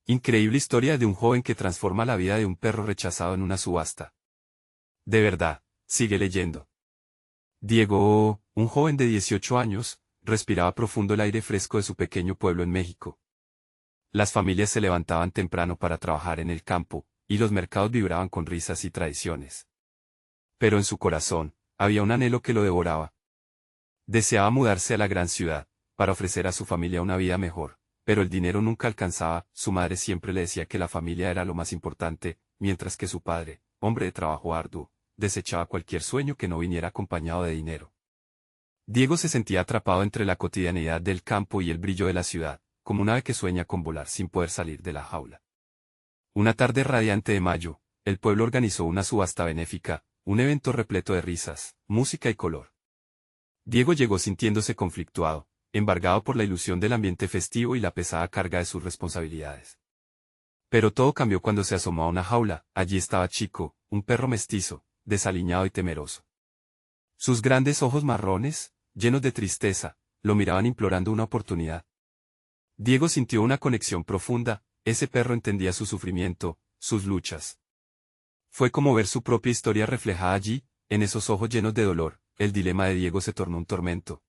Increíble historia de un joven que transforma la vida de un perro rechazado en una subasta. De verdad, sigue leyendo. Diego, un joven de 18 años, respiraba profundo el aire fresco de su pequeño pueblo en México. Las familias se levantaban temprano para trabajar en el campo, y los mercados vibraban con risas y tradiciones. Pero en su corazón, había un anhelo que lo devoraba. Deseaba mudarse a la gran ciudad, para ofrecer a su familia una vida mejor, pero el dinero nunca alcanzaba. Su madre siempre le decía que la familia era lo más importante, mientras que su padre, hombre de trabajo arduo, desechaba cualquier sueño que no viniera acompañado de dinero. Diego se sentía atrapado entre la cotidianidad del campo y el brillo de la ciudad, como un ave que sueña con volar sin poder salir de la jaula. Una tarde radiante de mayo, el pueblo organizó una subasta benéfica, un evento repleto de risas, música y color. Diego llegó sintiéndose conflictuado, embargado por la ilusión del ambiente festivo y la pesada carga de sus responsabilidades. Pero todo cambió cuando se asomó a una jaula. Allí estaba Chico, un perro mestizo, desaliñado y temeroso. Sus grandes ojos marrones, llenos de tristeza, lo miraban implorando una oportunidad. Diego sintió una conexión profunda. Ese perro entendía su sufrimiento, sus luchas. Fue como ver su propia historia reflejada allí, en esos ojos llenos de dolor. El dilema de Diego se tornó un tormento.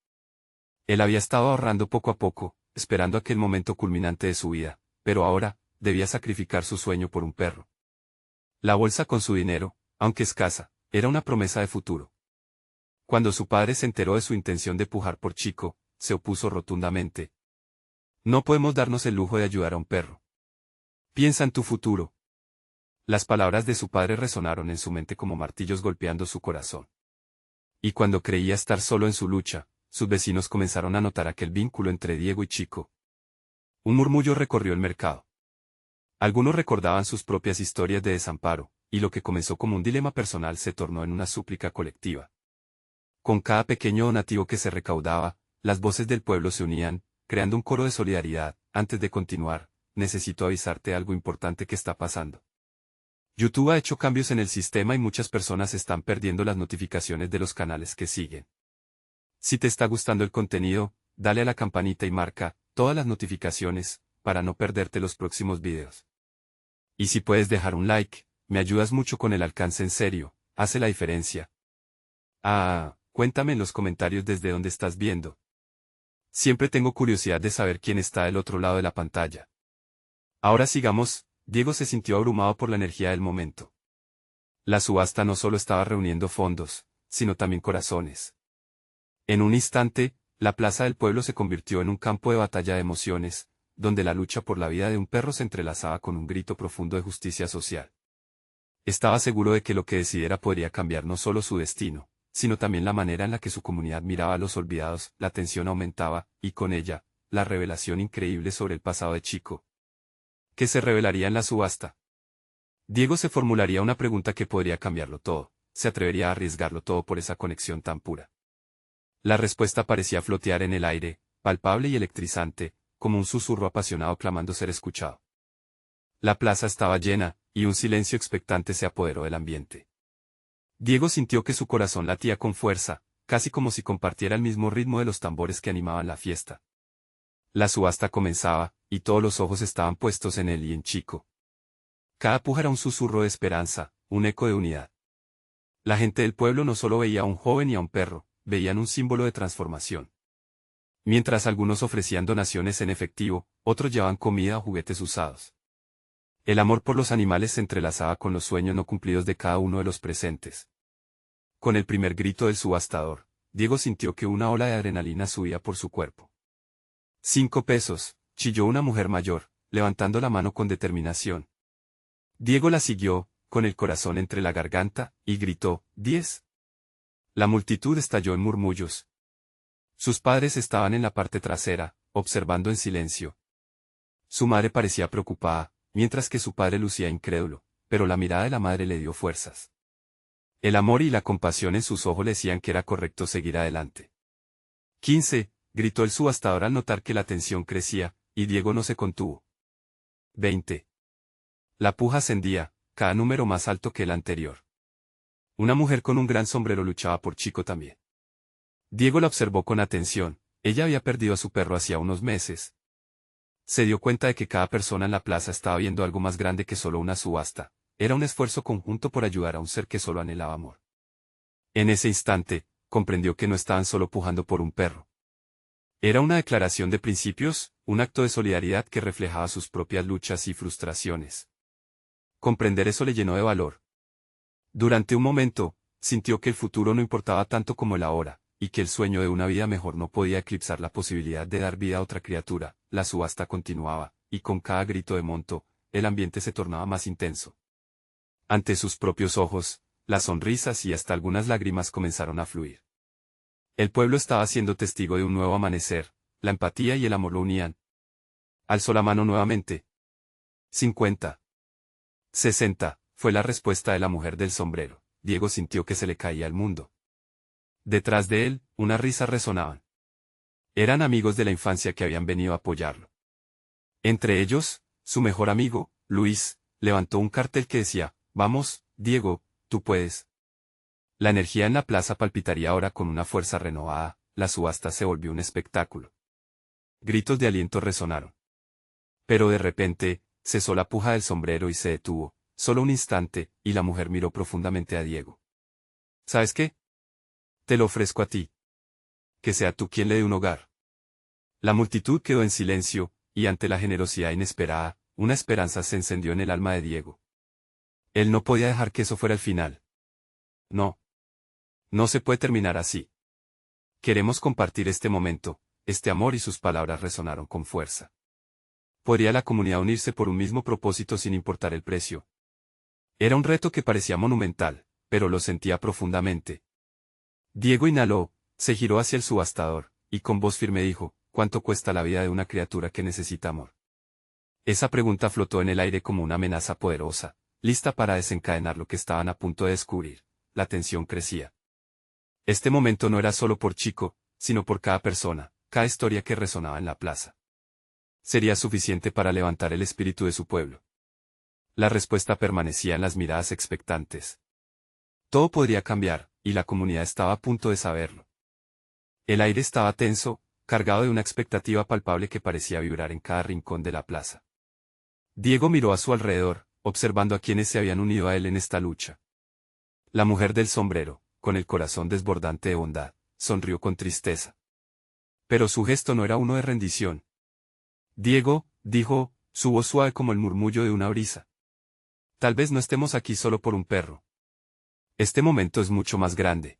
Él había estado ahorrando poco a poco, esperando aquel momento culminante de su vida, pero ahora, debía sacrificar su sueño por un perro. La bolsa con su dinero, aunque escasa, era una promesa de futuro. Cuando su padre se enteró de su intención de pujar por Chico, se opuso rotundamente. No podemos darnos el lujo de ayudar a un perro. Piensa en tu futuro. Las palabras de su padre resonaron en su mente como martillos golpeando su corazón. Y cuando creía estar solo en su lucha, sus vecinos comenzaron a notar aquel vínculo entre Diego y Chico. Un murmullo recorrió el mercado. Algunos recordaban sus propias historias de desamparo, y lo que comenzó como un dilema personal se tornó en una súplica colectiva. Con cada pequeño donativo que se recaudaba, las voces del pueblo se unían, creando un coro de solidaridad. Antes de continuar, necesito avisarte algo importante que está pasando. YouTube ha hecho cambios en el sistema y muchas personas están perdiendo las notificaciones de los canales que siguen. Si te está gustando el contenido, dale a la campanita y marca todas las notificaciones, para no perderte los próximos videos. Y si puedes dejar un like, me ayudas mucho con el alcance. En serio, hace la diferencia. Cuéntame en los comentarios desde dónde estás viendo. Siempre tengo curiosidad de saber quién está del otro lado de la pantalla. Ahora sigamos. Diego se sintió abrumado por la energía del momento. La subasta no solo estaba reuniendo fondos, sino también corazones. En un instante, la plaza del pueblo se convirtió en un campo de batalla de emociones, donde la lucha por la vida de un perro se entrelazaba con un grito profundo de justicia social. Estaba seguro de que lo que decidiera podría cambiar no solo su destino, sino también la manera en la que su comunidad miraba a los olvidados. La tensión aumentaba, y con ella, la revelación increíble sobre el pasado de Chico. ¿Qué se revelaría en la subasta? Diego se formularía una pregunta que podría cambiarlo todo. ¿Se atrevería a arriesgarlo todo por esa conexión tan pura? La respuesta parecía flotear en el aire, palpable y electrizante, como un susurro apasionado clamando ser escuchado. La plaza estaba llena, y un silencio expectante se apoderó del ambiente. Diego sintió que su corazón latía con fuerza, casi como si compartiera el mismo ritmo de los tambores que animaban la fiesta. La subasta comenzaba, y todos los ojos estaban puestos en él y en Chico. Cada puja era un susurro de esperanza, un eco de unidad. La gente del pueblo no solo veía a un joven y a un perro, veían un símbolo de transformación. Mientras algunos ofrecían donaciones en efectivo, otros llevaban comida o juguetes usados. El amor por los animales se entrelazaba con los sueños no cumplidos de cada uno de los presentes. Con el primer grito del subastador, Diego sintió que una ola de adrenalina subía por su cuerpo. 5 pesos, chilló una mujer mayor, levantando la mano con determinación. Diego la siguió, con el corazón entre la garganta, y gritó, 10. La multitud estalló en murmullos. Sus padres estaban en la parte trasera, observando en silencio. Su madre parecía preocupada, mientras que su padre lucía incrédulo, pero la mirada de la madre le dio fuerzas. El amor y la compasión en sus ojos le decían que era correcto seguir adelante. 15. Gritó el subastador al notar que la tensión crecía, y Diego no se contuvo. 20. La puja ascendía, cada número más alto que el anterior. Una mujer con un gran sombrero luchaba por Chico también. Diego la observó con atención. Ella había perdido a su perro hacía unos meses. Se dio cuenta de que cada persona en la plaza estaba viendo algo más grande que solo una subasta. Era un esfuerzo conjunto por ayudar a un ser que solo anhelaba amor. En ese instante, comprendió que no estaban solo pujando por un perro. Era una declaración de principios, un acto de solidaridad que reflejaba sus propias luchas y frustraciones. Comprender eso le llenó de valor. Durante un momento, sintió que el futuro no importaba tanto como el ahora, y que el sueño de una vida mejor no podía eclipsar la posibilidad de dar vida a otra criatura. La subasta continuaba, y con cada grito de monto, el ambiente se tornaba más intenso. Ante sus propios ojos, las sonrisas y hasta algunas lágrimas comenzaron a fluir. El pueblo estaba siendo testigo de un nuevo amanecer, la empatía y el amor lo unían. Alzó la mano nuevamente. 50. 60, fue la respuesta de la mujer del sombrero. Diego sintió que se le caía el mundo. Detrás de él, unas risas resonaban. Eran amigos de la infancia que habían venido a apoyarlo. Entre ellos, su mejor amigo, Luis, levantó un cartel que decía, «Vamos, Diego, tú puedes». La energía en la plaza palpitaría ahora con una fuerza renovada, la subasta se volvió un espectáculo. Gritos de aliento resonaron. Pero de repente, cesó la puja del sombrero y se detuvo, solo un instante, y la mujer miró profundamente a Diego. «¿Sabes qué? Te lo ofrezco a ti. Que sea tú quien le dé un hogar». La multitud quedó en silencio, y ante la generosidad inesperada, una esperanza se encendió en el alma de Diego. Él no podía dejar que eso fuera el final. No. No se puede terminar así. Queremos compartir este momento, este amor, y sus palabras resonaron con fuerza. ¿Podría la comunidad unirse por un mismo propósito sin importar el precio? Era un reto que parecía monumental, pero lo sentía profundamente. Diego inhaló, se giró hacia el subastador, y con voz firme dijo, ¿cuánto cuesta la vida de una criatura que necesita amor? Esa pregunta flotó en el aire como una amenaza poderosa, lista para desencadenar lo que estaban a punto de descubrir. La tensión crecía. Este momento no era solo por Chico, sino por cada persona, cada historia que resonaba en la plaza. ¿Sería suficiente para levantar el espíritu de su pueblo? La respuesta permanecía en las miradas expectantes. Todo podría cambiar, y la comunidad estaba a punto de saberlo. El aire estaba tenso, cargado de una expectativa palpable que parecía vibrar en cada rincón de la plaza. Diego miró a su alrededor, observando a quienes se habían unido a él en esta lucha. La mujer del sombrero, con el corazón desbordante de bondad, sonrió con tristeza. Pero su gesto no era uno de rendición. Diego, dijo, su voz suave como el murmullo de una brisa. Tal vez no estemos aquí solo por un perro. Este momento es mucho más grande.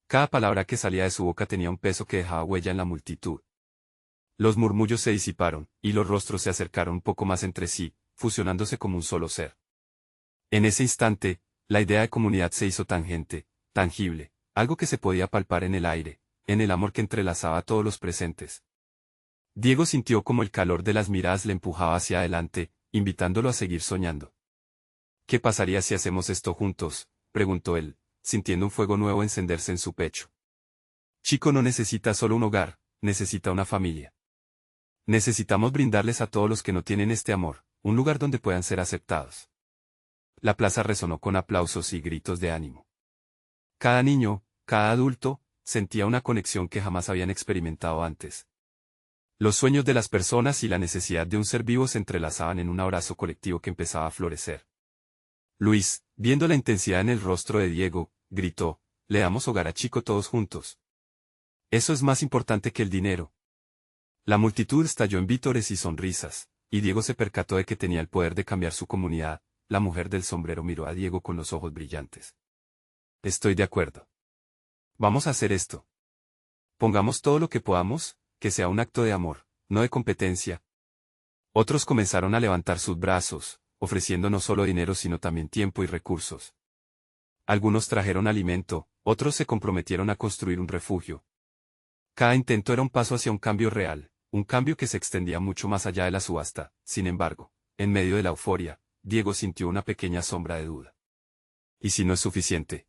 Cada palabra que salía de su boca tenía un peso que dejaba huella en la multitud. Los murmullos se disiparon, y los rostros se acercaron un poco más entre sí, fusionándose como un solo ser. En ese instante, la idea de comunidad se hizo tangente, tangible, algo que se podía palpar en el aire, en el amor que entrelazaba a todos los presentes. Diego sintió como el calor de las miradas le empujaba hacia adelante, invitándolo a seguir soñando. ¿Qué pasaría si hacemos esto juntos?, preguntó él, sintiendo un fuego nuevo encenderse en su pecho. Chico no necesita solo un hogar, necesita una familia. Necesitamos brindarles a todos los que no tienen este amor, un lugar donde puedan ser aceptados. La plaza resonó con aplausos y gritos de ánimo. Cada niño, cada adulto, sentía una conexión que jamás habían experimentado antes. Los sueños de las personas y la necesidad de un ser vivo se entrelazaban en un abrazo colectivo que empezaba a florecer. Luis, viendo la intensidad en el rostro de Diego, gritó, «Le damos hogar a Chico todos juntos. Eso es más importante que el dinero». La multitud estalló en vítores y sonrisas, y Diego se percató de que tenía el poder de cambiar su comunidad. La mujer del sombrero miró a Diego con los ojos brillantes. «Estoy de acuerdo. Vamos a hacer esto. Pongamos todo lo que podamos, que sea un acto de amor, no de competencia». Otros comenzaron a levantar sus brazos, ofreciendo no solo dinero sino también tiempo y recursos. Algunos trajeron alimento, otros se comprometieron a construir un refugio. Cada intento era un paso hacia un cambio real, un cambio que se extendía mucho más allá de la subasta. Sin embargo, en medio de la euforia, Diego sintió una pequeña sombra de duda. ¿Y si no es suficiente?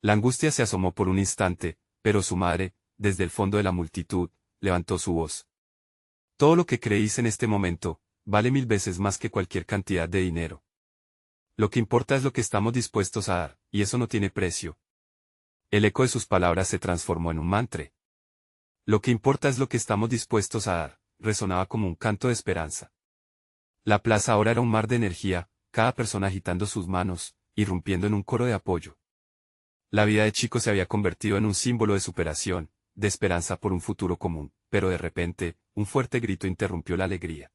La angustia se asomó por un instante, pero su madre, desde el fondo de la multitud, levantó su voz. «Todo lo que creéis en este momento, vale 1000 veces más que cualquier cantidad de dinero. Lo que importa es lo que estamos dispuestos a dar, y eso no tiene precio». El eco de sus palabras se transformó en un mantra. Lo que importa es lo que estamos dispuestos a dar, resonaba como un canto de esperanza. La plaza ahora era un mar de energía, cada persona agitando sus manos, irrumpiendo en un coro de apoyo. La vida de Chico se había convertido en un símbolo de superación, de esperanza por un futuro común, pero de repente, un fuerte grito interrumpió la alegría.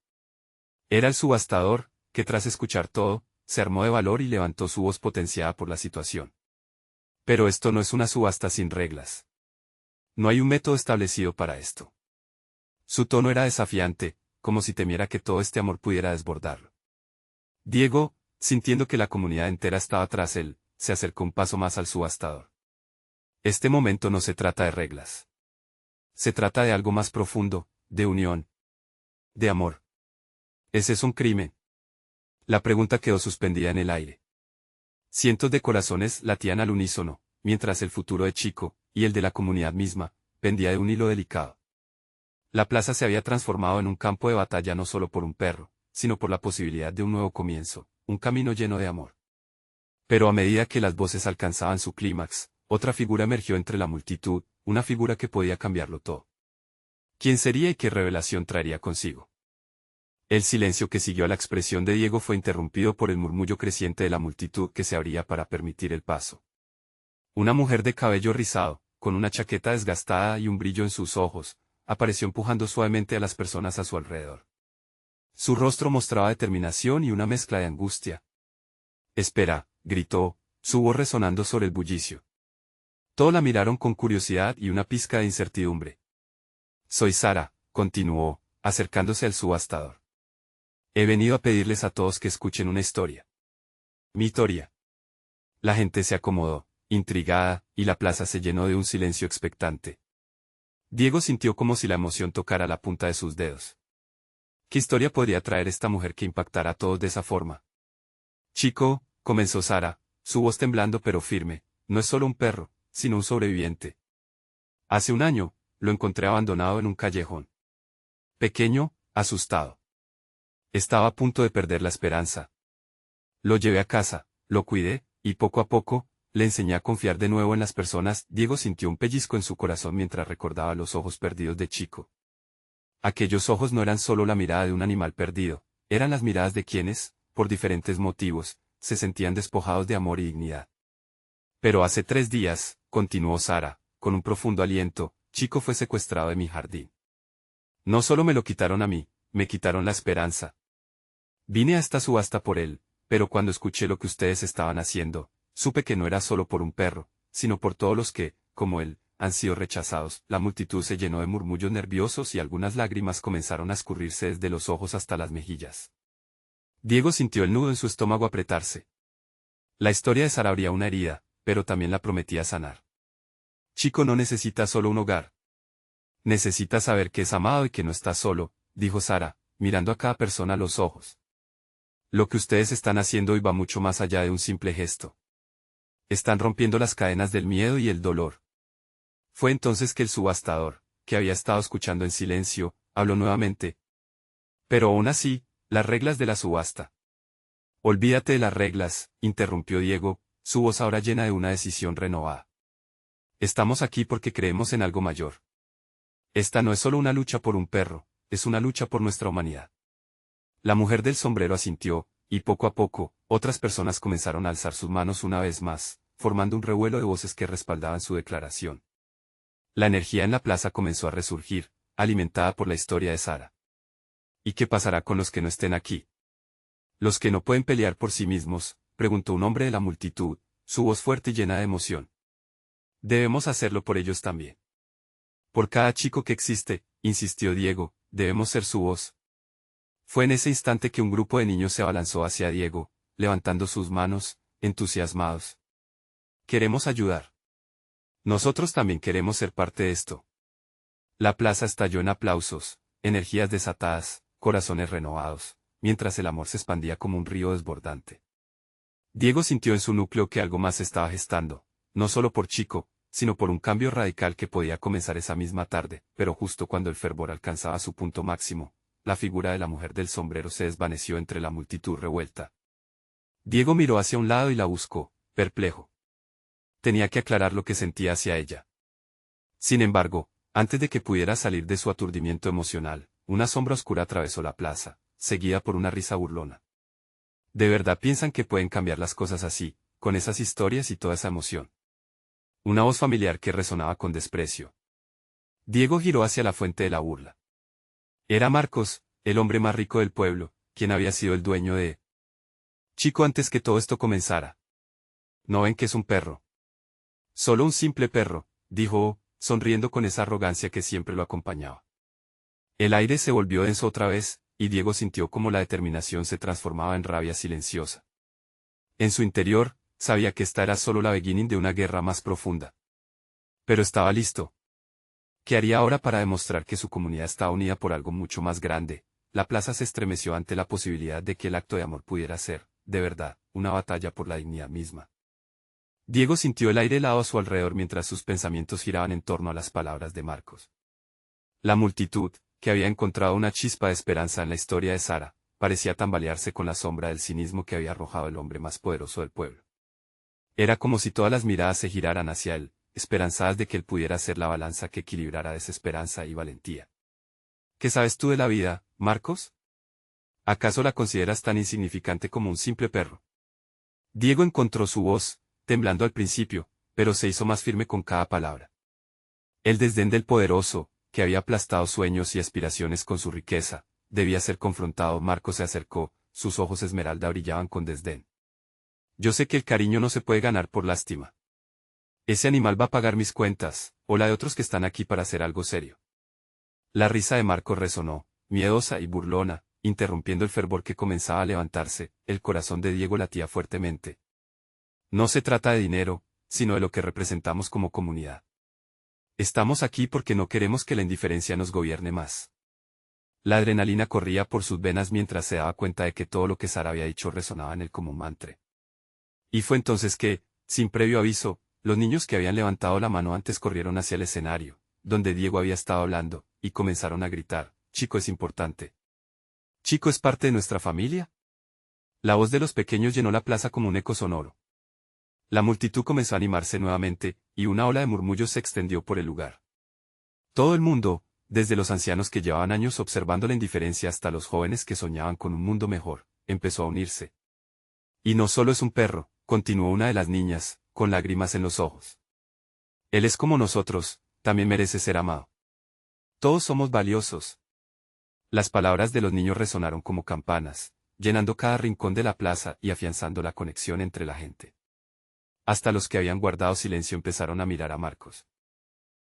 Era el subastador, que tras escuchar todo, se armó de valor y levantó su voz potenciada por la situación. Pero esto no es una subasta sin reglas. No hay un método establecido para esto. Su tono era desafiante, como si temiera que todo este amor pudiera desbordarlo. Diego, sintiendo que la comunidad entera estaba tras él, se acercó un paso más al subastador. Este momento no se trata de reglas. Se trata de algo más profundo, de unión. De amor. ¿Ese es un crimen? La pregunta quedó suspendida en el aire. Cientos de corazones latían al unísono, mientras el futuro de Chico, y el de la comunidad misma, pendía de un hilo delicado. La plaza se había transformado en un campo de batalla no solo por un perro, sino por la posibilidad de un nuevo comienzo, un camino lleno de amor. Pero a medida que las voces alcanzaban su clímax, otra figura emergió entre la multitud, una figura que podía cambiarlo todo. ¿Quién sería y qué revelación traería consigo? El silencio que siguió a la expresión de Diego fue interrumpido por el murmullo creciente de la multitud que se abría para permitir el paso. Una mujer de cabello rizado, con una chaqueta desgastada y un brillo en sus ojos, apareció empujando suavemente a las personas a su alrededor. Su rostro mostraba determinación y una mezcla de angustia. «Espera», gritó, su voz resonando sobre el bullicio. Todos la miraron con curiosidad y una pizca de incertidumbre. «Soy Sara», continuó, acercándose al subastador. «He venido a pedirles a todos que escuchen una historia. Mi historia». La gente se acomodó, intrigada, y la plaza se llenó de un silencio expectante. Diego sintió como si la emoción tocara la punta de sus dedos. ¿Qué historia podría traer esta mujer que impactara a todos de esa forma? «Chico», comenzó Sara, su voz temblando pero firme, «no es solo un perro, sino un sobreviviente. Hace un año, lo encontré abandonado en un callejón. Pequeño, asustado. Estaba a punto de perder la esperanza. Lo llevé a casa, lo cuidé, y poco a poco, le enseñé a confiar de nuevo en las personas». Diego sintió un pellizco en su corazón mientras recordaba los ojos perdidos de Chico. Aquellos ojos no eran solo la mirada de un animal perdido, eran las miradas de quienes, por diferentes motivos, se sentían despojados de amor y dignidad. «Pero hace 3 días», continuó Sara, con un profundo aliento, «Chico fue secuestrado de mi jardín. No solo me lo quitaron a mí, me quitaron la esperanza. Vine a esta subasta por él, pero cuando escuché lo que ustedes estaban haciendo, supe que no era solo por un perro, sino por todos los que, como él, han sido rechazados». La multitud se llenó de murmullos nerviosos y algunas lágrimas comenzaron a escurrirse desde los ojos hasta las mejillas. Diego sintió el nudo en su estómago apretarse. La historia de Sara abría una herida, pero también la prometía sanar. Chico no necesita solo un hogar. Necesita saber que es amado y que no está solo, dijo Sara, mirando a cada persona a los ojos. Lo que ustedes están haciendo hoy va mucho más allá de un simple gesto. Están rompiendo las cadenas del miedo y el dolor. Fue entonces que el subastador, que había estado escuchando en silencio, habló nuevamente. Pero aún así, las reglas de la subasta. Olvídate de las reglas, interrumpió Diego, su voz ahora llena de una decisión renovada. Estamos aquí porque creemos en algo mayor. Esta no es solo una lucha por un perro, es una lucha por nuestra humanidad. La mujer del sombrero asintió, y poco a poco, otras personas comenzaron a alzar sus manos una vez más, formando un revuelo de voces que respaldaban su declaración. La energía en la plaza comenzó a resurgir, alimentada por la historia de Sara. ¿Y qué pasará con los que no estén aquí? ¿Los que no pueden pelear por sí mismos?, preguntó un hombre de la multitud, su voz fuerte y llena de emoción. Debemos hacerlo por ellos también. Por cada chico que existe, insistió Diego, debemos ser su voz. Fue en ese instante que un grupo de niños se abalanzó hacia Diego, levantando sus manos, entusiasmados. Queremos ayudar. Nosotros también queremos ser parte de esto. La plaza estalló en aplausos, energías desatadas, corazones renovados, mientras el amor se expandía como un río desbordante. Diego sintió en su núcleo que algo más se estaba gestando, no solo por Chico, sino por un cambio radical que podía comenzar esa misma tarde, pero justo cuando el fervor alcanzaba su punto máximo, la figura de la mujer del sombrero se desvaneció entre la multitud revuelta. Diego miró hacia un lado y la buscó, perplejo. Tenía que aclarar lo que sentía hacia ella. Sin embargo, antes de que pudiera salir de su aturdimiento emocional, una sombra oscura atravesó la plaza, seguida por una risa burlona. ¿De verdad piensan que pueden cambiar las cosas así, con esas historias y toda esa emoción? Una voz familiar que resonaba con desprecio. Diego giró hacia la fuente de la burla. Era Marcos, el hombre más rico del pueblo, quien había sido el dueño de... Chico, antes que todo esto comenzara. ¿No ven que es un perro? Solo un simple perro, dijo, sonriendo con esa arrogancia que siempre lo acompañaba. El aire se volvió denso otra vez, y Diego sintió cómo la determinación se transformaba en rabia silenciosa. En su interior, sabía que esta era solo la beginning de una guerra más profunda. Pero estaba listo. ¿Qué haría ahora para demostrar que su comunidad estaba unida por algo mucho más grande? La plaza se estremeció ante la posibilidad de que el acto de amor pudiera ser, de verdad, una batalla por la dignidad misma. Diego sintió el aire helado a su alrededor mientras sus pensamientos giraban en torno a las palabras de Marcos. La multitud, que había encontrado una chispa de esperanza en la historia de Sara, parecía tambalearse con la sombra del cinismo que había arrojado el hombre más poderoso del pueblo. Era como si todas las miradas se giraran hacia él, esperanzadas de que él pudiera ser la balanza que equilibrara desesperanza y valentía. ¿Qué sabes tú de la vida, Marcos? ¿Acaso la consideras tan insignificante como un simple perro? Diego encontró su voz, temblando al principio, pero se hizo más firme con cada palabra. El desdén del poderoso, que había aplastado sueños y aspiraciones con su riqueza, debía ser confrontado. Marcos se acercó, sus ojos esmeralda brillaban con desdén. Yo sé que el cariño no se puede ganar por lástima. Ese animal va a pagar mis cuentas, o la de otros que están aquí para hacer algo serio. La risa de Marcos resonó, miedosa y burlona, interrumpiendo el fervor que comenzaba a levantarse. El corazón de Diego latía fuertemente. No se trata de dinero, sino de lo que representamos como comunidad. Estamos aquí porque no queremos que la indiferencia nos gobierne más. La adrenalina corría por sus venas mientras se daba cuenta de que todo lo que Sara había dicho resonaba en él como un mantra. Y fue entonces que, sin previo aviso, los niños que habían levantado la mano antes corrieron hacia el escenario, donde Diego había estado hablando, y comenzaron a gritar, «Chico es importante. ¿Chico es parte de nuestra familia?» La voz de los pequeños llenó la plaza como un eco sonoro. La multitud comenzó a animarse nuevamente, y una ola de murmullos se extendió por el lugar. Todo el mundo, desde los ancianos que llevaban años observando la indiferencia hasta los jóvenes que soñaban con un mundo mejor, empezó a unirse. Y no solo es un perro, continuó una de las niñas, con lágrimas en los ojos. Él es como nosotros, también merece ser amado. Todos somos valiosos. Las palabras de los niños resonaron como campanas, llenando cada rincón de la plaza y afianzando la conexión entre la gente. Hasta los que habían guardado silencio empezaron a mirar a Marcos.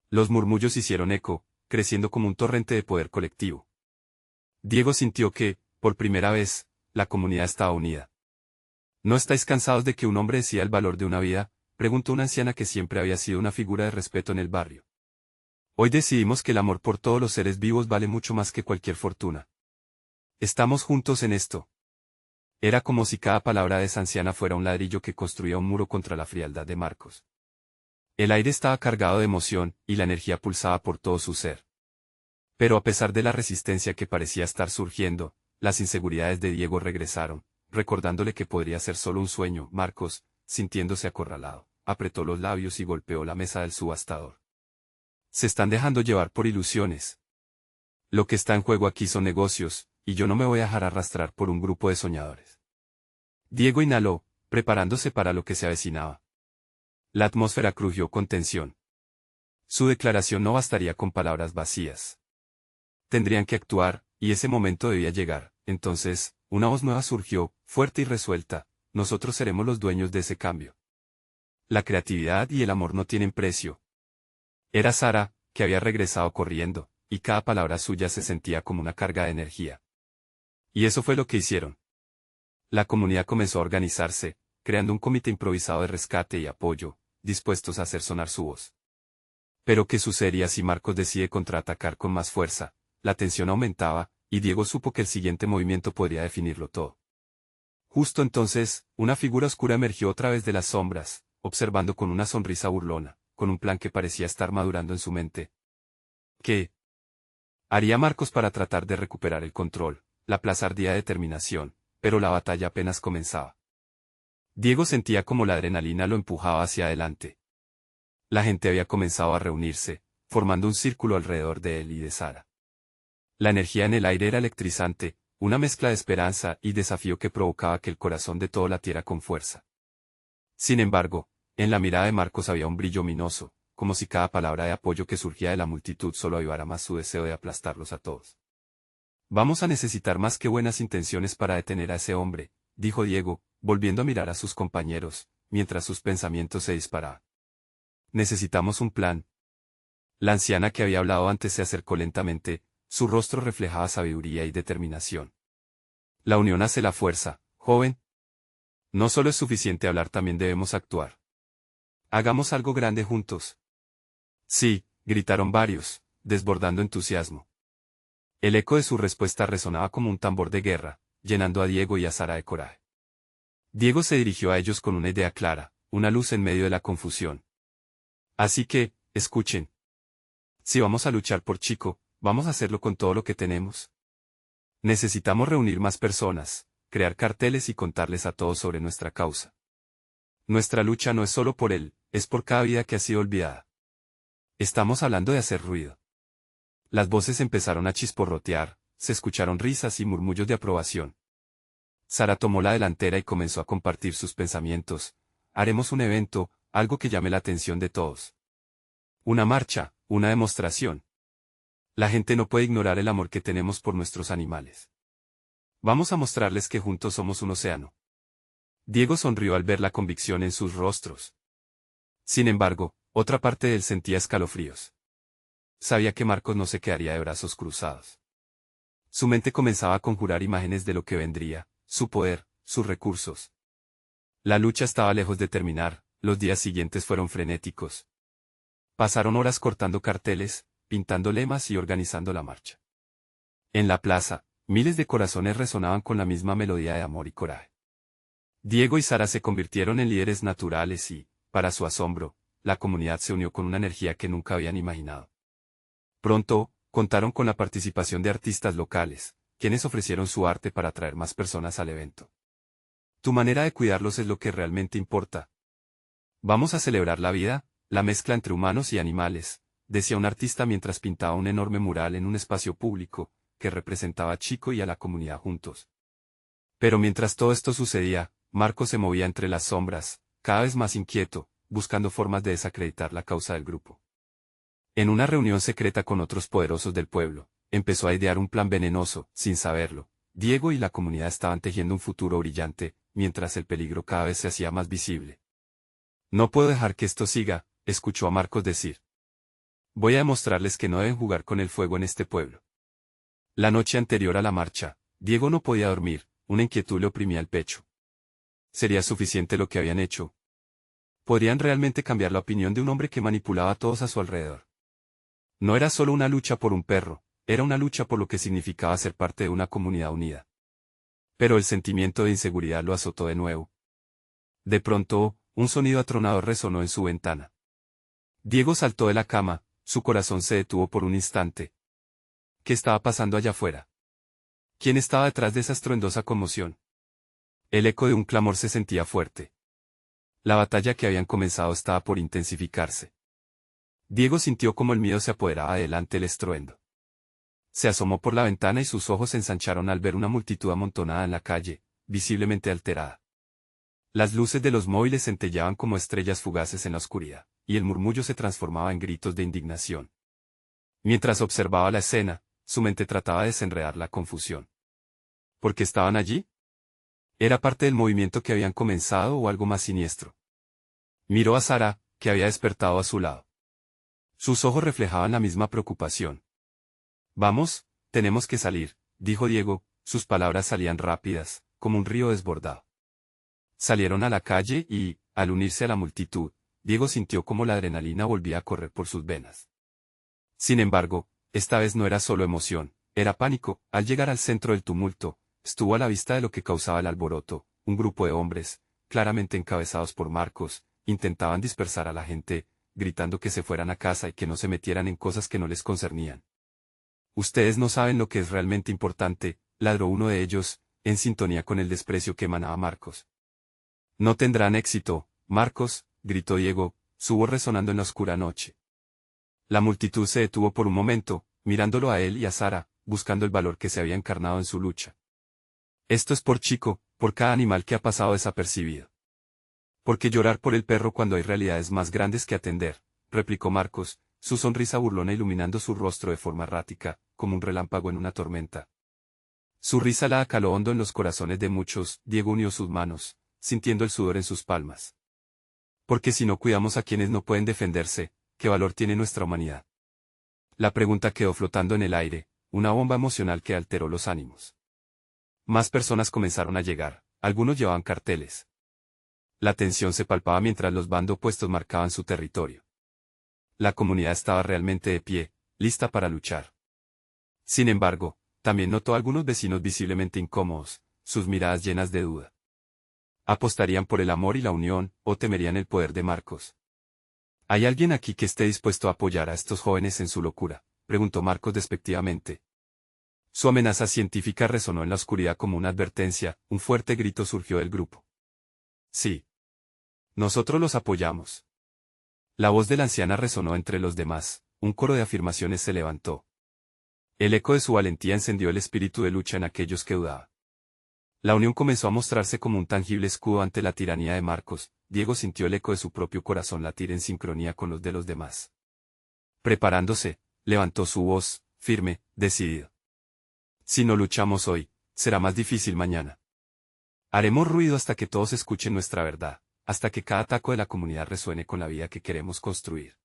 Los murmullos hicieron eco, creciendo como un torrente de poder colectivo. Diego sintió que, por primera vez, la comunidad estaba unida. ¿No estáis cansados de que un hombre decida el valor de una vida?, preguntó una anciana que siempre había sido una figura de respeto en el barrio. Hoy decidimos que el amor por todos los seres vivos vale mucho más que cualquier fortuna. Estamos juntos en esto. Era como si cada palabra de esa anciana fuera un ladrillo que construía un muro contra la frialdad de Marcos. El aire estaba cargado de emoción, y la energía pulsaba por todo su ser. Pero a pesar de la resistencia que parecía estar surgiendo, las inseguridades de Diego regresaron, recordándole que podría ser solo un sueño. Marcos, sintiéndose acorralado, apretó los labios y golpeó la mesa del subastador. Se están dejando llevar por ilusiones. Lo que está en juego aquí son negocios, y yo no me voy a dejar arrastrar por un grupo de soñadores. Diego inhaló, preparándose para lo que se avecinaba. La atmósfera crujió con tensión. Su declaración no bastaría con palabras vacías. Tendrían que actuar, y ese momento debía llegar. Entonces, una voz nueva surgió, fuerte y resuelta: nosotros seremos los dueños de ese cambio. La creatividad y el amor no tienen precio. Era Sara, que había regresado corriendo, y cada palabra suya se sentía como una carga de energía. Y eso fue lo que hicieron. La comunidad comenzó a organizarse, creando un comité improvisado de rescate y apoyo, dispuestos a hacer sonar su voz. Pero ¿qué sucedería si Marcos decide contraatacar con más fuerza? La tensión aumentaba, y Diego supo que el siguiente movimiento podría definirlo todo. Justo entonces, una figura oscura emergió otra vez de las sombras, observando con una sonrisa burlona, con un plan que parecía estar madurando en su mente. ¿Qué haría Marcos para tratar de recuperar el control? La plaza ardía de determinación, pero la batalla apenas comenzaba. Diego sentía como la adrenalina lo empujaba hacia adelante. La gente había comenzado a reunirse, formando un círculo alrededor de él y de Sara. La energía en el aire era electrizante, una mezcla de esperanza y desafío que provocaba que el corazón de todo latiera con fuerza. Sin embargo, en la mirada de Marcos había un brillo ominoso, como si cada palabra de apoyo que surgía de la multitud solo avivara más su deseo de aplastarlos a todos. Vamos a necesitar más que buenas intenciones para detener a ese hombre, dijo Diego, volviendo a mirar a sus compañeros, mientras sus pensamientos se disparaban. Necesitamos un plan. La anciana que había hablado antes se acercó lentamente, su rostro reflejaba sabiduría y determinación. La unión hace la fuerza, joven. No solo es suficiente hablar, también debemos actuar. Hagamos algo grande juntos. Sí, gritaron varios, desbordando entusiasmo. El eco de su respuesta resonaba como un tambor de guerra, llenando a Diego y a Sara de coraje. Diego se dirigió a ellos con una idea clara, una luz en medio de la confusión. Así que, escuchen. Si vamos a luchar por Chico, vamos a hacerlo con todo lo que tenemos. Necesitamos reunir más personas, crear carteles y contarles a todos sobre nuestra causa. Nuestra lucha no es solo por él, es por cada vida que ha sido olvidada. Estamos hablando de hacer ruido. Las voces empezaron a chisporrotear, se escucharon risas y murmullos de aprobación. Sara tomó la delantera y comenzó a compartir sus pensamientos. Haremos un evento, algo que llame la atención de todos. Una marcha, una demostración. La gente no puede ignorar el amor que tenemos por nuestros animales. Vamos a mostrarles que juntos somos un océano. Diego sonrió al ver la convicción en sus rostros. Sin embargo, otra parte de él sentía escalofríos. Sabía que Marcos no se quedaría de brazos cruzados. Su mente comenzaba a conjurar imágenes de lo que vendría, su poder, sus recursos. La lucha estaba lejos de terminar, los días siguientes fueron frenéticos. Pasaron horas cortando carteles, pintando lemas y organizando la marcha. En la plaza, miles de corazones resonaban con la misma melodía de amor y coraje. Diego y Sara se convirtieron en líderes naturales y, para su asombro, la comunidad se unió con una energía que nunca habían imaginado. Pronto, contaron con la participación de artistas locales, quienes ofrecieron su arte para atraer más personas al evento. Tu manera de cuidarlos es lo que realmente importa. Vamos a celebrar la vida, la mezcla entre humanos y animales, decía un artista mientras pintaba un enorme mural en un espacio público, que representaba a Chico y a la comunidad juntos. Pero mientras todo esto sucedía, Marcos se movía entre las sombras, cada vez más inquieto, buscando formas de desacreditar la causa del grupo. En una reunión secreta con otros poderosos del pueblo, empezó a idear un plan venenoso, sin saberlo. Diego y la comunidad estaban tejiendo un futuro brillante, mientras el peligro cada vez se hacía más visible. No puedo dejar que esto siga, escuchó a Marcos decir. Voy a demostrarles que no deben jugar con el fuego en este pueblo. La noche anterior a la marcha, Diego no podía dormir, una inquietud le oprimía el pecho. ¿Sería suficiente lo que habían hecho? ¿Podrían realmente cambiar la opinión de un hombre que manipulaba a todos a su alrededor? No era solo una lucha por un perro, era una lucha por lo que significaba ser parte de una comunidad unida. Pero el sentimiento de inseguridad lo azotó de nuevo. De pronto, un sonido atronador resonó en su ventana. Diego saltó de la cama, su corazón se detuvo por un instante. ¿Qué estaba pasando allá afuera? ¿Quién estaba detrás de esa estruendosa conmoción? El eco de un clamor se sentía fuerte. La batalla que habían comenzado estaba por intensificarse. Diego sintió como el miedo se apoderaba delante del estruendo. Se asomó por la ventana y sus ojos se ensancharon al ver una multitud amontonada en la calle, visiblemente alterada. Las luces de los móviles centellaban como estrellas fugaces en la oscuridad, y el murmullo se transformaba en gritos de indignación. Mientras observaba la escena, su mente trataba de desenredar la confusión. ¿Por qué estaban allí? ¿Era parte del movimiento que habían comenzado o algo más siniestro? Miró a Sara, que había despertado a su lado. Sus ojos reflejaban la misma preocupación. Vamos, tenemos que salir, dijo Diego, sus palabras salían rápidas, como un río desbordado. Salieron a la calle y, al unirse a la multitud, Diego sintió como la adrenalina volvía a correr por sus venas. Sin embargo, esta vez no era solo emoción, era pánico. Al llegar al centro del tumulto, estuvo a la vista de lo que causaba el alboroto. Un grupo de hombres, claramente encabezados por Marcos, intentaban dispersar a la gente, gritando que se fueran a casa y que no se metieran en cosas que no les concernían. Ustedes no saben lo que es realmente importante, ladró uno de ellos, en sintonía con el desprecio que emanaba Marcos. No tendrán éxito, Marcos, gritó Diego, su voz resonando en la oscura noche. La multitud se detuvo por un momento, mirándolo a él y a Sara, buscando el valor que se había encarnado en su lucha. Esto es por Chico, por cada animal que ha pasado desapercibido. ¿Por qué llorar por el perro cuando hay realidades más grandes que atender?, replicó Marcos, su sonrisa burlona iluminando su rostro de forma errática, como un relámpago en una tormenta. Su risa la caló hondo en los corazones de muchos. Diego unió sus manos, sintiendo el sudor en sus palmas. Porque si no cuidamos a quienes no pueden defenderse, ¿qué valor tiene nuestra humanidad? La pregunta quedó flotando en el aire, una bomba emocional que alteró los ánimos. Más personas comenzaron a llegar, algunos llevaban carteles. La tensión se palpaba mientras los bandos opuestos marcaban su territorio. La comunidad estaba realmente de pie, lista para luchar. Sin embargo, también notó a algunos vecinos visiblemente incómodos, sus miradas llenas de duda. ¿Apostarían por el amor y la unión, o temerían el poder de Marcos? ¿Hay alguien aquí que esté dispuesto a apoyar a estos jóvenes en su locura?, preguntó Marcos despectivamente. Su amenaza científica resonó en la oscuridad como una advertencia. Un fuerte grito surgió del grupo. Sí. Nosotros los apoyamos. La voz de la anciana resonó entre los demás, un coro de afirmaciones se levantó. El eco de su valentía encendió el espíritu de lucha en aquellos que dudaban. La unión comenzó a mostrarse como un tangible escudo ante la tiranía de Marcos. Diego sintió el eco de su propio corazón latir en sincronía con los de los demás. Preparándose, levantó su voz, firme, decidido. Si no luchamos hoy, será más difícil mañana. Haremos ruido hasta que todos escuchen nuestra verdad, hasta que cada taco de la comunidad resuene con la vida que queremos construir.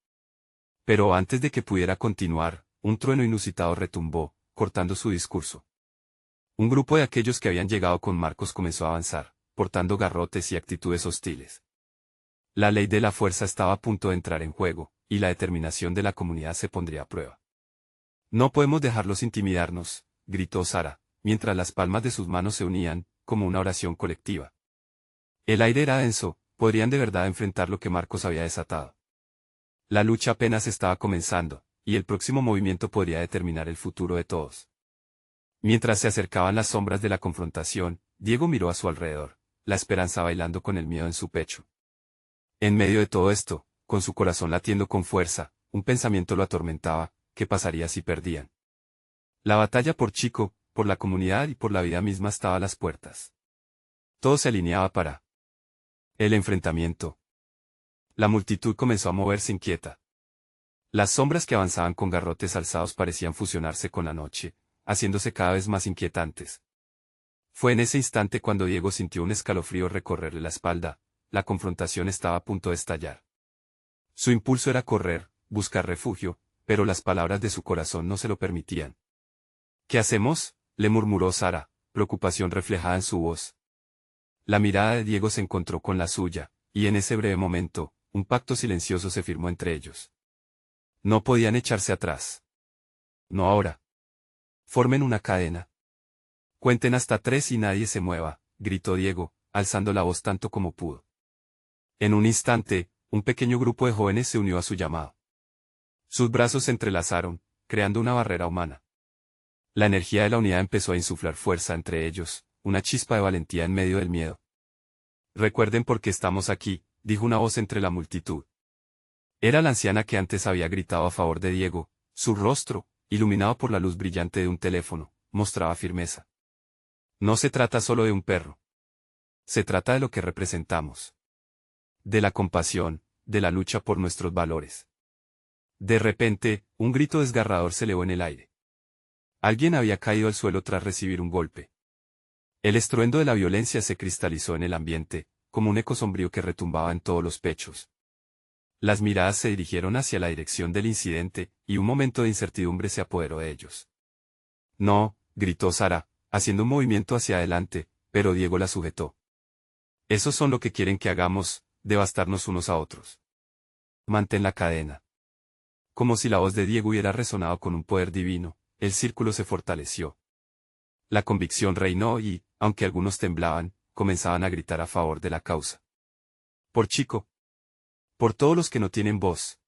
Pero antes de que pudiera continuar, un trueno inusitado retumbó, cortando su discurso. Un grupo de aquellos que habían llegado con Marcos comenzó a avanzar, portando garrotes y actitudes hostiles. La ley de la fuerza estaba a punto de entrar en juego, y la determinación de la comunidad se pondría a prueba. No podemos dejarlos intimidarnos, gritó Sara, mientras las palmas de sus manos se unían, como una oración colectiva. El aire era denso, podrían de verdad enfrentar lo que Marcos había desatado. La lucha apenas estaba comenzando, y el próximo movimiento podría determinar el futuro de todos. Mientras se acercaban las sombras de la confrontación, Diego miró a su alrededor, la esperanza bailando con el miedo en su pecho. En medio de todo esto, con su corazón latiendo con fuerza, un pensamiento lo atormentaba: ¿qué pasaría si perdían? La batalla por Chico, por la comunidad y por la vida misma estaba a las puertas. Todo se alineaba para el enfrentamiento. La multitud comenzó a moverse inquieta. Las sombras que avanzaban con garrotes alzados parecían fusionarse con la noche, haciéndose cada vez más inquietantes. Fue en ese instante cuando Diego sintió un escalofrío recorrerle la espalda. La confrontación estaba a punto de estallar. Su impulso era correr, buscar refugio, pero las palabras de su corazón no se lo permitían. ¿Qué hacemos?, le murmuró Sara, preocupación reflejada en su voz. La mirada de Diego se encontró con la suya, y en ese breve momento, un pacto silencioso se firmó entre ellos. No podían echarse atrás. No ahora. Formen una cadena. Cuenten hasta 3 y nadie se mueva, gritó Diego, alzando la voz tanto como pudo. En un instante, un pequeño grupo de jóvenes se unió a su llamado. Sus brazos se entrelazaron, creando una barrera humana. La energía de la unidad empezó a insuflar fuerza entre ellos, una chispa de valentía en medio del miedo. Recuerden por qué estamos aquí, dijo una voz entre la multitud. Era la anciana que antes había gritado a favor de Diego. Su rostro, iluminado por la luz brillante de un teléfono, mostraba firmeza. No se trata solo de un perro. Se trata de lo que representamos. De la compasión, de la lucha por nuestros valores. De repente, un grito desgarrador se elevó en el aire. Alguien había caído al suelo tras recibir un golpe. El estruendo de la violencia se cristalizó en el ambiente, como un eco sombrío que retumbaba en todos los pechos. Las miradas se dirigieron hacia la dirección del incidente, y un momento de incertidumbre se apoderó de ellos. No, gritó Sara, haciendo un movimiento hacia adelante, pero Diego la sujetó. Esos son lo que quieren que hagamos, devastarnos unos a otros. Mantén la cadena. Como si la voz de Diego hubiera resonado con un poder divino, el círculo se fortaleció. La convicción reinó y, aunque algunos temblaban, comenzaban a gritar a favor de la causa. Por Chico. Por todos los que no tienen voz.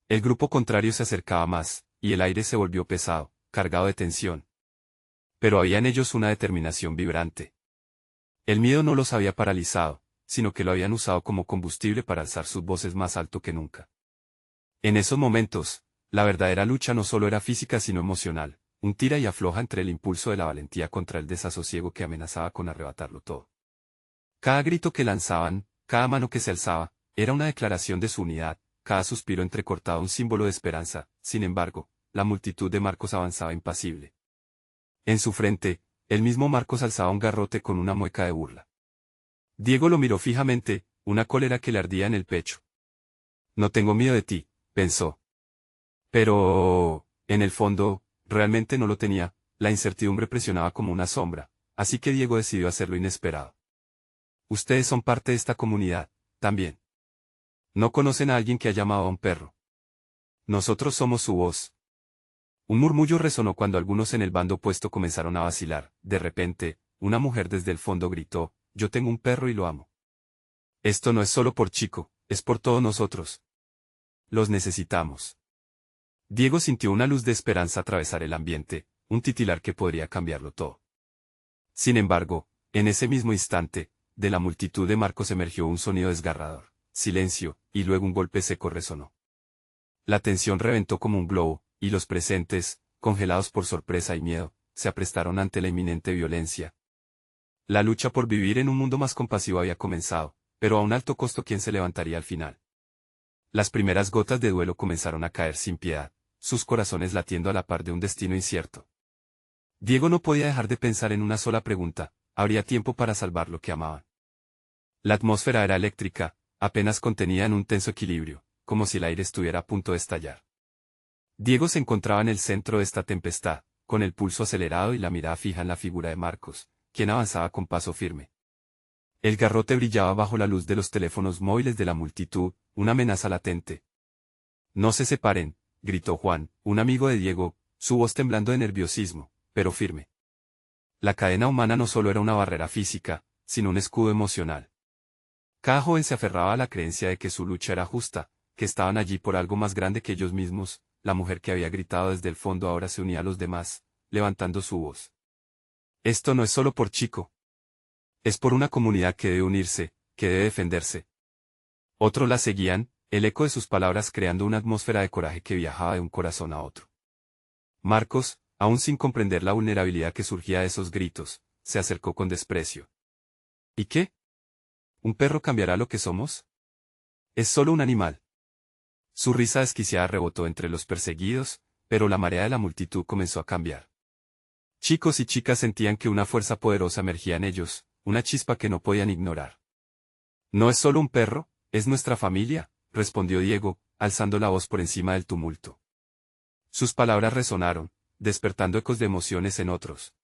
El grupo contrario se acercaba más, y el aire se volvió pesado, cargado de tensión. Pero había en ellos una determinación vibrante. El miedo no los había paralizado, sino que lo habían usado como combustible para alzar sus voces más alto que nunca. En esos momentos, la verdadera lucha no solo era física sino emocional, un tira y afloja entre el impulso de la valentía contra el desasosiego que amenazaba con arrebatarlo todo. Cada grito que lanzaban, cada mano que se alzaba, era una declaración de su unidad, cada suspiro entrecortado un símbolo de esperanza. Sin embargo, la multitud de Marcos avanzaba impasible. En su frente, el mismo Marcos alzaba un garrote con una mueca de burla. Diego lo miró fijamente, una cólera que le ardía en el pecho. No tengo miedo de ti, pensó. Pero, en el fondo, realmente no lo tenía, la incertidumbre presionaba como una sombra, así que Diego decidió hacer lo inesperado. Ustedes son parte de esta comunidad, también. No conocen a alguien que ha llamado a un perro. Nosotros somos su voz. Un murmullo resonó cuando algunos en el bando opuesto comenzaron a vacilar. De repente, una mujer desde el fondo gritó, yo tengo un perro y lo amo. Esto no es solo por Chico, es por todos nosotros. Los necesitamos. Diego sintió una luz de esperanza atravesar el ambiente, un titilar que podría cambiarlo todo. Sin embargo, en ese mismo instante, de la multitud de Marcos emergió un sonido desgarrador, silencio, y luego un golpe seco resonó. La tensión reventó como un globo, y los presentes, congelados por sorpresa y miedo, se aprestaron ante la inminente violencia. La lucha por vivir en un mundo más compasivo había comenzado, pero a un alto costo. ¿Quién se levantaría al final? Las primeras gotas de duelo comenzaron a caer sin piedad, sus corazones latiendo a la par de un destino incierto. Diego no podía dejar de pensar en una sola pregunta, ¿habría tiempo para salvar lo que amaban? La atmósfera era eléctrica, apenas contenida en un tenso equilibrio, como si el aire estuviera a punto de estallar. Diego se encontraba en el centro de esta tempestad, con el pulso acelerado y la mirada fija en la figura de Marcos, quien avanzaba con paso firme. El garrote brillaba bajo la luz de los teléfonos móviles de la multitud, una amenaza latente. No se separen, gritó Juan, un amigo de Diego, su voz temblando de nerviosismo, pero firme. La cadena humana no solo era una barrera física, sino un escudo emocional. Cada joven se aferraba a la creencia de que su lucha era justa, que estaban allí por algo más grande que ellos mismos. La mujer que había gritado desde el fondo ahora se unía a los demás, levantando su voz. Esto no es solo por Chico. Es por una comunidad que debe unirse, que debe defenderse. Otros la seguían, el eco de sus palabras creando una atmósfera de coraje que viajaba de un corazón a otro. Marcos, aún sin comprender la vulnerabilidad que surgía de esos gritos, se acercó con desprecio. ¿Y qué? ¿Un perro cambiará lo que somos? Es solo un animal. Su risa desquiciada rebotó entre los perseguidos, pero la marea de la multitud comenzó a cambiar. Chicos y chicas sentían que una fuerza poderosa emergía en ellos, una chispa que no podían ignorar. No es solo un perro, es nuestra familia, respondió Diego, alzando la voz por encima del tumulto. Sus palabras resonaron, despertando ecos de emociones en otros.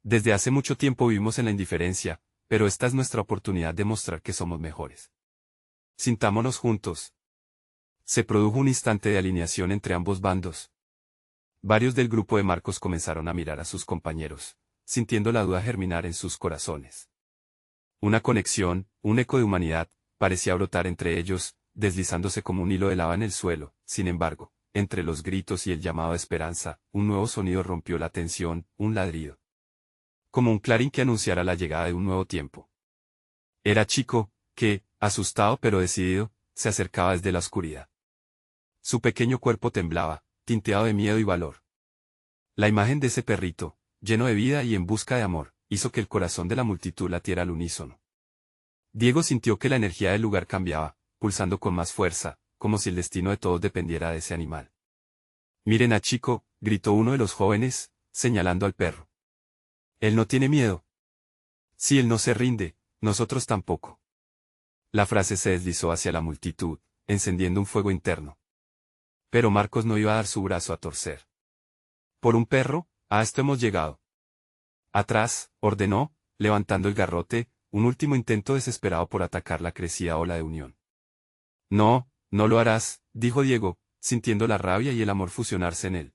Desde hace mucho tiempo vivimos en la indiferencia, pero esta es nuestra oportunidad de mostrar que somos mejores. Sintámonos juntos. Se produjo un instante de alineación entre ambos bandos. Varios del grupo de Marcos comenzaron a mirar a sus compañeros, sintiendo la duda germinar en sus corazones. Una conexión, un eco de humanidad, parecía brotar entre ellos, deslizándose como un hilo de lava en el suelo. Sin embargo, entre los gritos y el llamado de esperanza, un nuevo sonido rompió la tensión, un ladrido. Como un clarín que anunciara la llegada de un nuevo tiempo. Era Chico, que, asustado pero decidido, se acercaba desde la oscuridad. Su pequeño cuerpo temblaba, tinteado de miedo y valor. La imagen de ese perrito, lleno de vida y en busca de amor, hizo que el corazón de la multitud latiera al unísono. Diego sintió que la energía del lugar cambiaba, pulsando con más fuerza, como si el destino de todos dependiera de ese animal. Miren a Chico, gritó uno de los jóvenes, señalando al perro. Él no tiene miedo. Si él no se rinde, nosotros tampoco. La frase se deslizó hacia la multitud, encendiendo un fuego interno. Pero Marcos no iba a dar su brazo a torcer. Por un perro, a esto hemos llegado. Atrás, ordenó, levantando el garrote, un último intento desesperado por atacar la crecida ola de unión. No, no lo harás, dijo Diego, sintiendo la rabia y el amor fusionarse en él.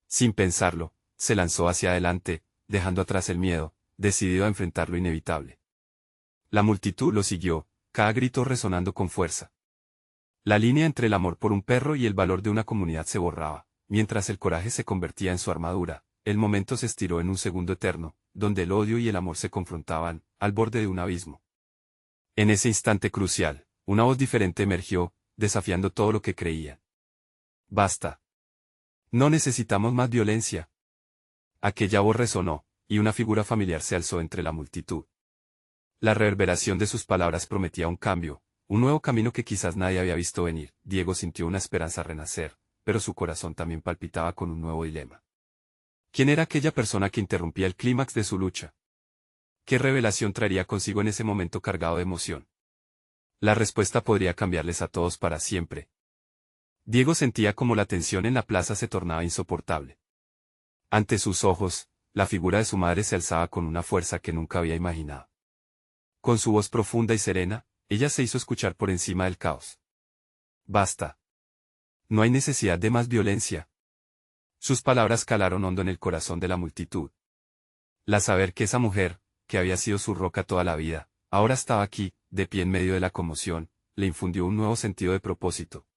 Sin pensarlo, se lanzó hacia adelante, dejando atrás el miedo, decidido a enfrentar lo inevitable. La multitud lo siguió, cada grito resonando con fuerza. La línea entre el amor por un perro y el valor de una comunidad se borraba, mientras el coraje se convertía en su armadura. El momento se estiró en un segundo eterno, donde el odio y el amor se confrontaban, al borde de un abismo. En ese instante crucial, una voz diferente emergió, desafiando todo lo que creían. Basta. No necesitamos más violencia. Aquella voz resonó, y una figura familiar se alzó entre la multitud. La reverberación de sus palabras prometía un cambio, un nuevo camino que quizás nadie había visto venir. Diego sintió una esperanza renacer, pero su corazón también palpitaba con un nuevo dilema. ¿Quién era aquella persona que interrumpía el clímax de su lucha? ¿Qué revelación traería consigo en ese momento cargado de emoción? La respuesta podría cambiarles a todos para siempre. Diego sentía como la tensión en la plaza se tornaba insoportable. Ante sus ojos, la figura de su madre se alzaba con una fuerza que nunca había imaginado. Con su voz profunda y serena, ella se hizo escuchar por encima del caos. Basta. No hay necesidad de más violencia. Sus palabras calaron hondo en el corazón de la multitud. La saber que esa mujer, que había sido su roca toda la vida, ahora estaba aquí, de pie en medio de la conmoción, le infundió un nuevo sentido de propósito.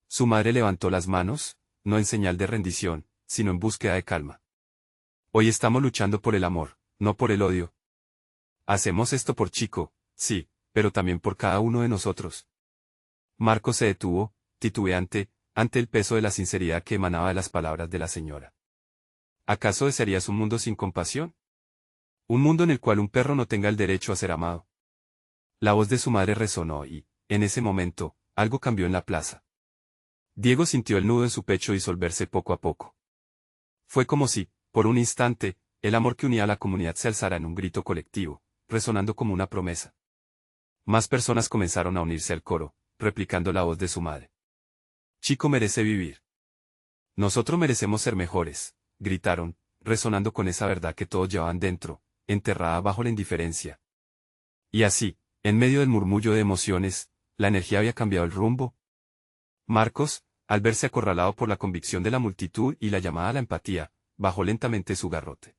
Su madre levantó las manos, no en señal de rendición, sino en búsqueda de calma. Hoy estamos luchando por el amor, no por el odio. Hacemos esto por Chico, sí, pero también por cada uno de nosotros. Marcos se detuvo, titubeante, ante el peso de la sinceridad que emanaba de las palabras de la señora. ¿Acaso desearías un mundo sin compasión? Un mundo en el cual un perro no tenga el derecho a ser amado. La voz de su madre resonó y, en ese momento, algo cambió en la plaza. Diego sintió el nudo en su pecho disolverse poco a poco. Fue como si, por un instante, el amor que unía a la comunidad se alzara en un grito colectivo, resonando como una promesa. Más personas comenzaron a unirse al coro, replicando la voz de su madre. Chico merece vivir. Nosotros merecemos ser mejores, gritaron, resonando con esa verdad que todos llevaban dentro, enterrada bajo la indiferencia. Y así, en medio del murmullo de emociones, la energía había cambiado el rumbo. Marcos, al verse acorralado por la convicción de la multitud y la llamada a la empatía, bajó lentamente su garrote.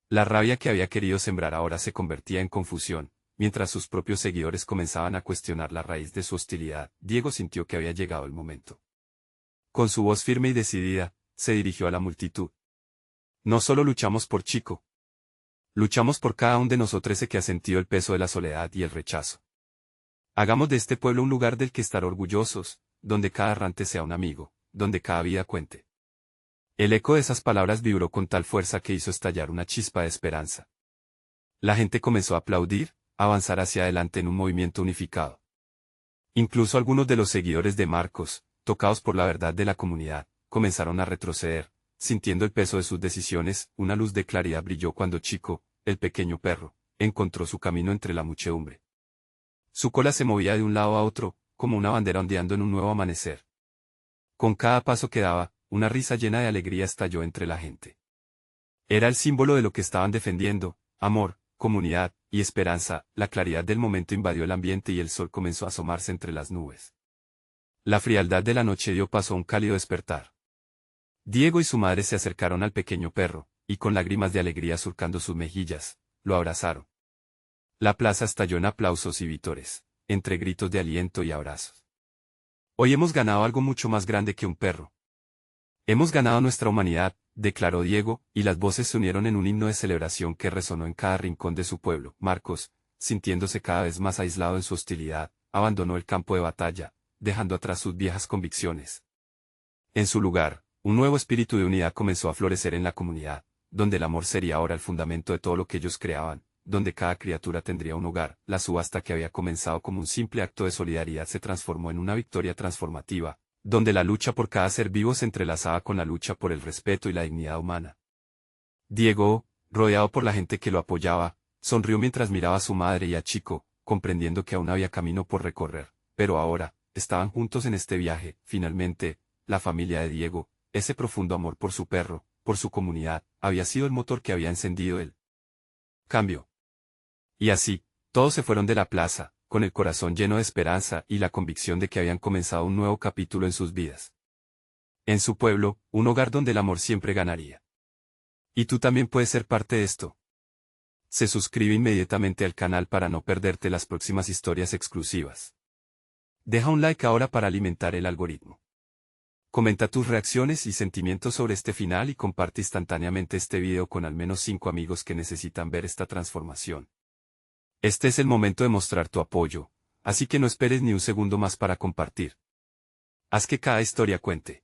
La rabia que había querido sembrar ahora se convertía en confusión, mientras sus propios seguidores comenzaban a cuestionar la raíz de su hostilidad. Diego sintió que había llegado el momento. Con su voz firme y decidida, se dirigió a la multitud. No solo luchamos por Chico. Luchamos por cada uno de nosotros que ha sentido el peso de la soledad y el rechazo. Hagamos de este pueblo un lugar del que estar orgullosos, donde cada errante sea un amigo, donde cada vida cuente. El eco de esas palabras vibró con tal fuerza que hizo estallar una chispa de esperanza. La gente comenzó a aplaudir, a avanzar hacia adelante en un movimiento unificado. Incluso algunos de los seguidores de Marcos, tocados por la verdad de la comunidad, comenzaron a retroceder, sintiendo el peso de sus decisiones. Una luz de claridad brilló cuando Chico, el pequeño perro, encontró su camino entre la muchedumbre. Su cola se movía de un lado a otro, como una bandera ondeando en un nuevo amanecer. Con cada paso que daba, una risa llena de alegría estalló entre la gente. Era el símbolo de lo que estaban defendiendo: amor, comunidad y esperanza. La claridad del momento invadió el ambiente y el sol comenzó a asomarse entre las nubes. La frialdad de la noche dio paso a un cálido despertar. Diego y su madre se acercaron al pequeño perro, y con lágrimas de alegría surcando sus mejillas, lo abrazaron. La plaza estalló en aplausos y vítores, entre gritos de aliento y abrazos. Hoy hemos ganado algo mucho más grande que un perro. Hemos ganado nuestra humanidad, declaró Diego, y las voces se unieron en un himno de celebración que resonó en cada rincón de su pueblo. Marcos, sintiéndose cada vez más aislado en su hostilidad, abandonó el campo de batalla, dejando atrás sus viejas convicciones. En su lugar, un nuevo espíritu de unidad comenzó a florecer en la comunidad, donde el amor sería ahora el fundamento de todo lo que ellos creaban, donde cada criatura tendría un hogar. La subasta que había comenzado como un simple acto de solidaridad se transformó en una victoria transformativa, donde la lucha por cada ser vivo se entrelazaba con la lucha por el respeto y la dignidad humana. Diego, rodeado por la gente que lo apoyaba, sonrió mientras miraba a su madre y a Chico, comprendiendo que aún había camino por recorrer, pero ahora, estaban juntos en este viaje. Finalmente, la familia de Diego, ese profundo amor por su perro, por su comunidad, había sido el motor que había encendido el cambio. Y así, todos se fueron de la plaza, con el corazón lleno de esperanza y la convicción de que habían comenzado un nuevo capítulo en sus vidas. En su pueblo, un hogar donde el amor siempre ganaría. Y tú también puedes ser parte de esto. Se suscribe inmediatamente al canal para no perderte las próximas historias exclusivas. Deja un like ahora para alimentar el algoritmo. Comenta tus reacciones y sentimientos sobre este final y comparte instantáneamente este video con al menos 5 amigos que necesitan ver esta transformación. Este es el momento de mostrar tu apoyo, así que no esperes ni un segundo más para compartir. Haz que cada historia cuente.